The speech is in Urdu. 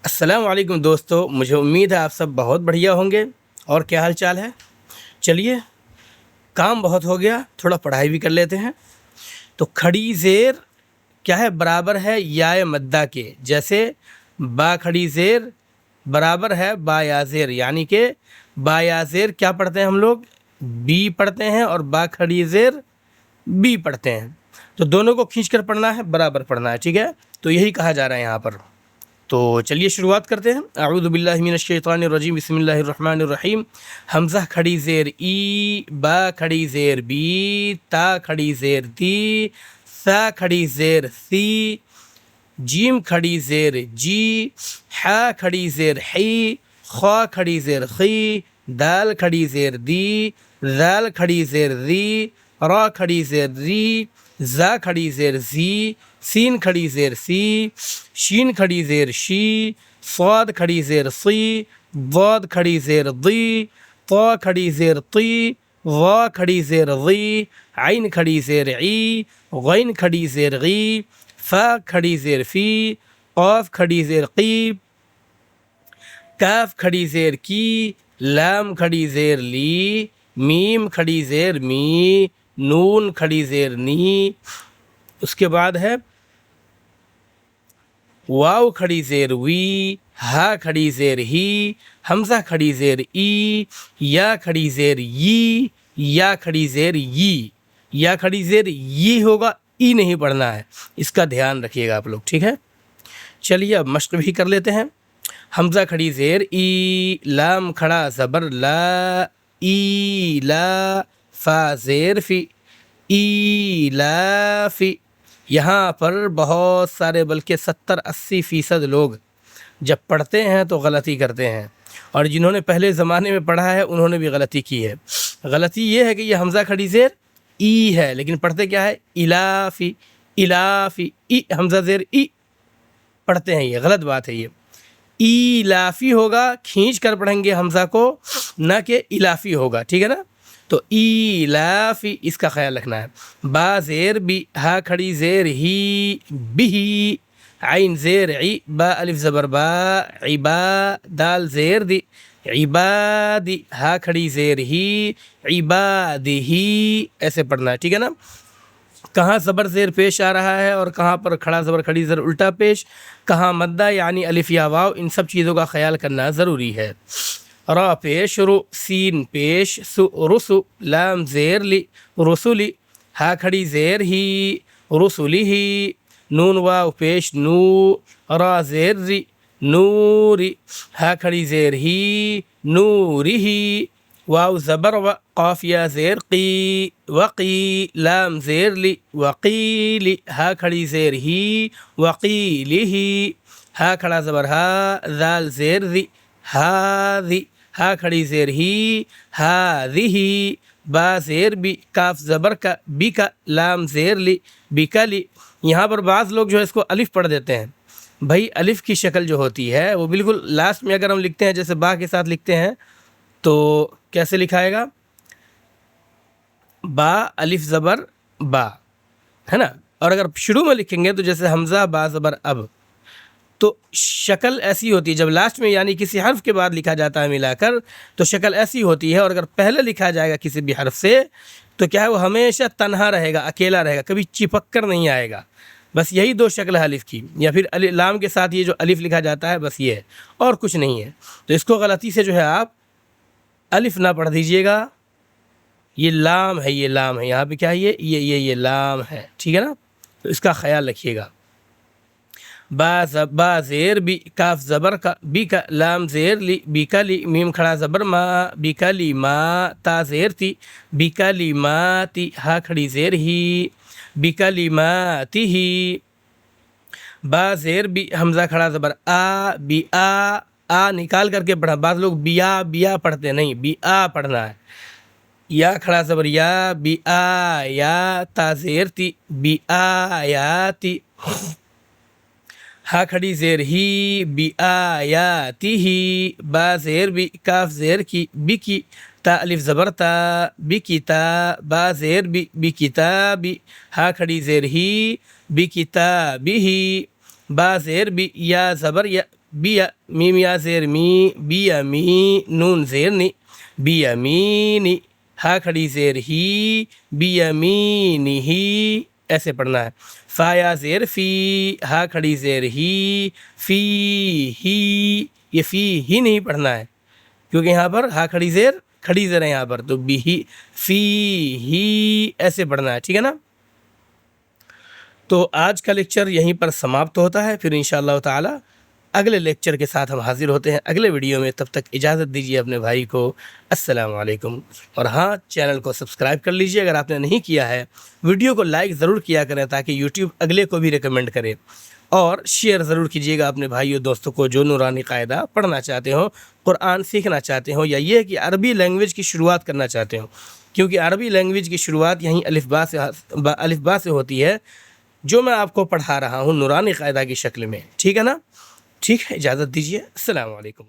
السلام علیکم دوستو، مجھے امید ہے آپ سب بہت بڑھیا ہوں گے۔ اور کیا حال چال ہے؟ چلیے، کام بہت ہو گیا، تھوڑا پڑھائی بھی کر لیتے ہیں۔ تو کھڑی زیر کیا ہے؟ برابر ہے یا مدہ کے، جیسے با کھڑی زیر برابر ہے با یا زیر، یعنی کہ با یا زیر کیا پڑھتے ہیں ہم لوگ؟ بی پڑھتے ہیں، اور با کھڑی زیر بی پڑھتے ہیں۔ تو دونوں کو کھینچ کر پڑھنا ہے، برابر پڑھنا ہے، ٹھیک ہے؟ تو یہی کہا جا رہا ہے یہاں پر۔ تو چلیے شروعات کرتے ہیں۔ اعوذ باللہ من الشیطان الرجیم، بسم اللہ الرحمن الرحیم۔ حمزہ کھڑی زیر ای، با کھڑی زیر بی، تا کھڑی زیر دی، سا کھڑی زیر سی، جیم کھڑی زیر جی، حا کھڑی زیر حی، خا کھڑی زیر خی، دال کھڑی زیر دی، زال کھڑی زیر زی، را کھڑی زیر ری، زا کھڑی زیر زی، سین کھڑی زیر سی، شین کھڑی زیر شی، صاد کھڑی زیر صی، ضاد کھڑی زیر ضی، طا کھڑی زیر طی، ظا کھڑی زیر ضی، عین کھڑی زیر عی، غین کھڑی زیر غی، فا کھڑی زیر فی، قاف کھڑی زیر قی، کاف کھڑی زیر کی، لام کھڑی زیر لی، میم کھڑی زیر می، نون کھڑی زیر نی۔ اس کے بعد ہے واو کھڑی زیر وی، ہا کھڑی زیر ہی، حمزہ کھڑی زیر ای، یا کھڑی زیر ی، یا کھڑی زیر ی، یا کھڑی زیر ی ہوگا، ای نہیں پڑھنا ہے، اس کا دھیان رکھیے گا آپ لوگ، ٹھیک ہے؟ چلیے اب مشق بھی کر لیتے ہیں۔ حمزہ کھڑی زیر ای، لام کھڑا زبر لا، ای لا، فا زیر فی، ای لا فی۔ یہاں پر بہت سارے بلکہ 70-80% لوگ جب پڑھتے ہیں تو غلطی کرتے ہیں، اور جنہوں نے پہلے زمانے میں پڑھا ہے انہوں نے بھی غلطی کی ہے۔ غلطی یہ ہے کہ یہ حمزہ کھڑی زیر ای ہے، لیکن پڑھتے کیا ہے؟ الافی، الافی، ای حمزہ زیر ای پڑھتے ہیں، یہ غلط بات ہے۔ یہ ای لافی ہوگا، کھینچ کر پڑھیں گے حمزہ کو، نہ کہ الافی ہوگا، ٹھیک ہے نا؟ تو ای لافی، اس کا خیال رکھنا ہے۔ با زیر بی، ہا کھڑی زیر ہی، بھی، عین زیر عی، با الف زبر با، عبا، دال زیر دی، عبادی، ہا کھڑی زیر ہی، عبادہی، ایسے پڑھنا ہے، ٹھیک ہے نا؟ کہاں زبر زیر پیش آ رہا ہے اور کہاں پر کھڑا زبر کھڑی زیر الٹا پیش، کہاں مدہ یعنی الف یا واو، ان سب چیزوں کا خیال کرنا ضروری ہے۔ را پیش رو، سین پیش سو، رسو، لام زیر لی، رسولی، ہا کھڑی زیر ہی، رسولی ہی، نون واو پیش نو، را زیر ری، نوری، ہا کھڑی زیر ہی، نوری ہی، واو زبر و، قاف یا زیر قی، وقی، لام زیر لی، وقیلی، ہا کھڑی زیر ہی، وقیلی ہی، ہا کھڑا زبر ہا، ذال زیر ذی، ہاذی، ہا کھڑی زیر ہی، ہاذی، با زیر بی، کاف زبر کا، بی کا، لام زیر لی، بیکلی۔ یہاں پر بعض لوگ جو ہے اس کو الف پڑھ دیتے ہیں۔ بھائی الف کی شکل جو ہوتی ہے وہ بالکل لاسٹ میں اگر ہم لکھتے ہیں، جیسے با کے ساتھ لکھتے ہیں، تو کیسے لکھائے گا؟ با الف زبر با، ہے نا؟ اور اگر شروع میں لکھیں گے تو جیسے حمزہ با زبر اب، تو شکل ایسی ہوتی ہے جب لاسٹ میں یعنی کسی حرف کے بعد لکھا جاتا ہے ملا کر، تو شکل ایسی ہوتی ہے، اور اگر پہلے لکھا جائے گا کسی بھی حرف سے تو کیا ہے؟ وہ ہمیشہ تنہا رہے گا، اکیلا رہے گا، کبھی چپک کر نہیں آئے گا۔ بس یہی دو شکل ہے الف کی، یا پھر لام کے ساتھ یہ جو الف لکھا جاتا ہے، بس یہ ہے، اور کچھ نہیں ہے۔ تو اس کو غلطی سے جو ہے آپ الف نہ پڑھ دیجئے گا، یہ لام ہے، یہ لام ہے، یہاں پہ کیا ہے؟ یہ لام ہے، ٹھیک ہے نا؟ تو اس کا خیال رکھیے گا۔ با زیر بی، کاف زبر کا، بی کا، لام زیر لی، بی کا لی، میم کھڑا زبر ما، بی کا لی ما، تا زیر تی، بی کا لی ما تی، ہا کھڑی زیر ہی، بی کا لی ما تی ہی، با زیر بی، حمزہ کھڑا زبر آ، بی آ نکال کر کے پڑھا۔ بعض لوگ بیا پڑھتے نہیں، بی آ پڑھنا ہے۔ یا کھڑا زبر یا، بی آ یا، تا زیر تی، بی آ یا تی، ہا کھڑی زیر ہی، بی آیاتی ہی، با زیر بی، کاف زیر کی، بی کی، تا الف زبر تا، بی کتا، با زیر بی، بی کتابی، ہا کھڑی زیر ہی، بی کتابی ہی، با زیر بی، یا زبر یا، بیا میم یا زیر می بیا می نون زیر نی بیا مینی ہا کھڑی زیر ہی بیا مینی ہی ایسے پڑھنا ہے. فا یا زیر فی ہا کھڑی زیر ہی فی ہی یہ فی ہی نہیں پڑھنا ہے کیونکہ یہاں پر ہا کھڑی زیر ہے یہاں پر تو بھی ہی فی ہی ایسے پڑھنا ہے. ٹھیک ہے نا. تو آج کا لیکچر یہیں پر سماپت ہوتا ہے. پھر انشاءاللہ تعالی اگلے لیکچر کے ساتھ ہم حاضر ہوتے ہیں اگلے ویڈیو میں. تب تک اجازت دیجیے اپنے بھائی کو. السلام علیکم. اور ہاں چینل کو سبسکرائب کر لیجیے اگر آپ نے نہیں کیا ہے. ویڈیو کو لائک ضرور کیا کریں تاکہ یوٹیوب اگلے کو بھی ریکمینڈ کرے. اور شیئر ضرور کیجیے گا اپنے بھائیوں دوستوں کو جو نورانی قاعدہ پڑھنا چاہتے ہوں, قرآن سیکھنا چاہتے ہوں, یا یہ کہ عربی لینگویج کی شروعات کرنا چاہتے ہوں, کیونکہ عربی لینگویج کی شروعات یہیں الف با سے ہوتی ہے جو میں آپ کو پڑھا رہا ہوں نورانی قاعدہ کی شکل میں. ٹھیک ہے نا. ٹھیک ہے, اجازت دیجیے. السلام علیکم.